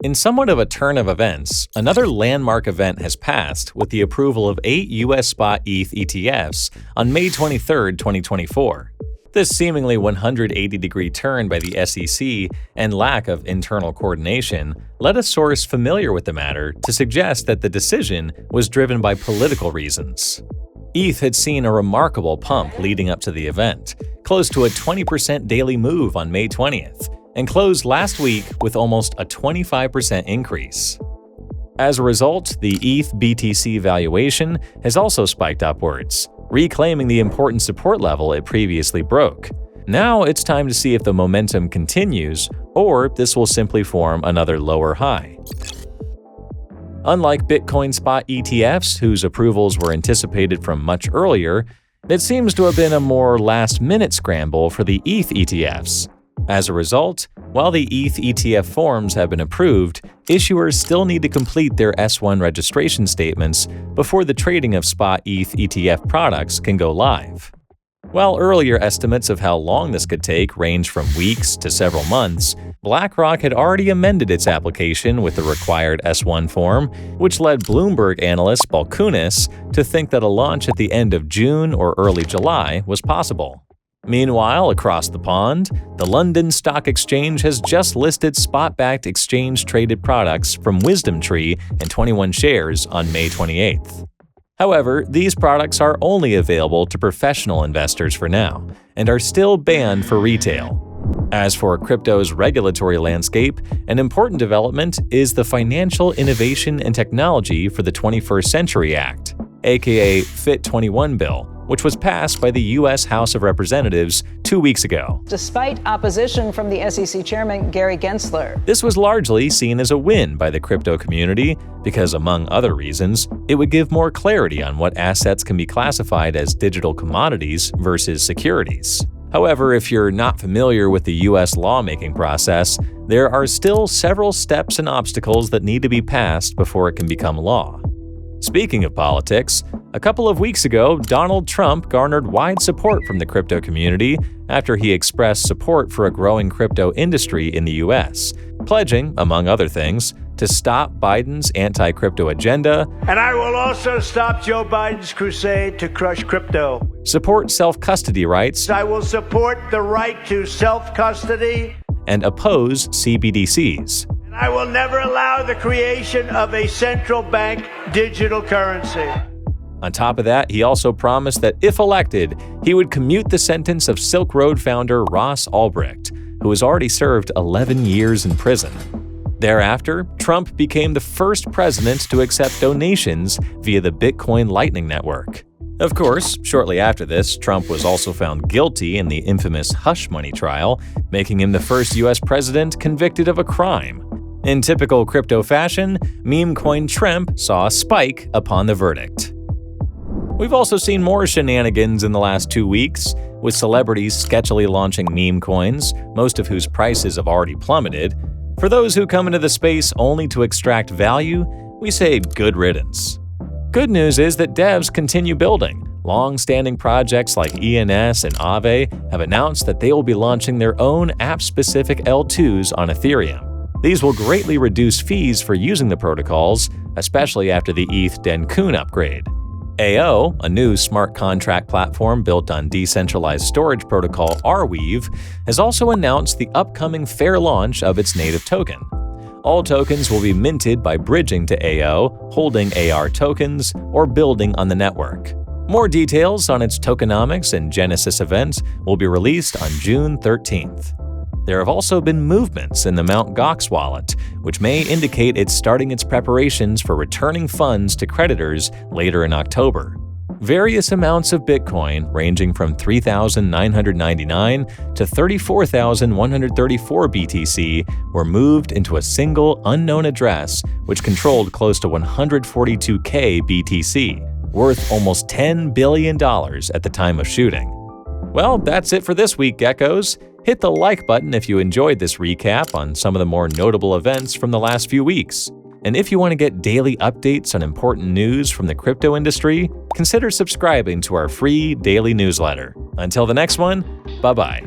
In somewhat of a turn of events, another landmark event has passed with the approval of 8 US spot ETH ETFs on May 23, 2024. This seemingly 180-degree turn by the SEC and lack of internal coordination led a source familiar with the matter to suggest that the decision was driven by political reasons. ETH had seen a remarkable pump leading up to the event, close to a 20% daily move on May 20th, and closed last week with almost a 25% increase. As a result, the ETH BTC valuation has also spiked upwards, reclaiming the important support level it previously broke. Now it's time to see if the momentum continues, or this will simply form another lower high. Unlike Bitcoin spot ETFs, whose approvals were anticipated from much earlier, it seems to have been a more last-minute scramble for the ETH ETFs. As a result, while the ETH ETF forms have been approved, issuers still need to complete their S1 registration statements before the trading of spot ETH ETF products can go live. While earlier estimates of how long this could take range from weeks to several months, BlackRock had already amended its application with the required S1 form, which led Bloomberg analyst Balkunis to think that a launch at the end of June or early July was possible. Meanwhile, across the pond, the London Stock Exchange has just listed spot-backed exchange-traded products from WisdomTree and 21 shares on May 28th. However, these products are only available to professional investors for now, and are still banned for retail. As for crypto's regulatory landscape, an important development is the Financial Innovation and Technology for the 21st Century Act, aka FIT21 bill, which was passed by the U.S. House of Representatives 2 weeks ago. Despite opposition from the SEC chairman, Gary Gensler. This was largely seen as a win by the crypto community because, among other reasons, it would give more clarity on what assets can be classified as digital commodities versus securities. However, if you're not familiar with the U.S. lawmaking process, there are still several steps and obstacles that need to be passed before it can become law. Speaking of politics, a couple of weeks ago, Donald Trump garnered wide support from the crypto community after he expressed support for a growing crypto industry in the U.S., pledging, among other things, to stop Biden's anti-crypto agenda, and I will also stop Joe Biden's crusade to crush crypto. Support self-custody rights, I will support the right to self-custody, and oppose CBDCs. I will never allow the creation of a central bank digital currency. On top of that, he also promised that if elected, he would commute the sentence of Silk Road founder Ross Ulbricht, who has already served 11 years in prison. Thereafter, Trump became the first president to accept donations via the Bitcoin Lightning Network. Of course, shortly after this, Trump was also found guilty in the infamous hush money trial, making him the first U.S. president convicted of a crime. In typical crypto fashion, Memecoin Trump saw a spike upon the verdict. We've also seen more shenanigans in the last 2 weeks, with celebrities sketchily launching meme coins, most of whose prices have already plummeted. For those who come into the space only to extract value, we say good riddance. Good news is that devs continue building. Long-standing projects like ENS and Aave have announced that they will be launching their own app-specific L2s on Ethereum. These will greatly reduce fees for using the protocols, especially after the ETH Dencun upgrade. AO, a new smart contract platform built on decentralized storage protocol Arweave, has also announced the upcoming fair launch of its native token. All tokens will be minted by bridging to AO, holding AR tokens, or building on the network. More details on its tokenomics and Genesis event will be released on June 13th. There have also been movements in the Mt. Gox wallet, which may indicate it's starting its preparations for returning funds to creditors later in October. Various amounts of Bitcoin, ranging from 3,999 to 34,134 BTC, were moved into a single unknown address, which controlled close to 142K BTC, worth almost $10 billion at the time of shooting. Well, that's it for this week, Geckos. Hit the like button if you enjoyed this recap on some of the more notable events from the last few weeks. And if you want to get daily updates on important news from the crypto industry, consider subscribing to our free daily newsletter. Until the next one, bye-bye.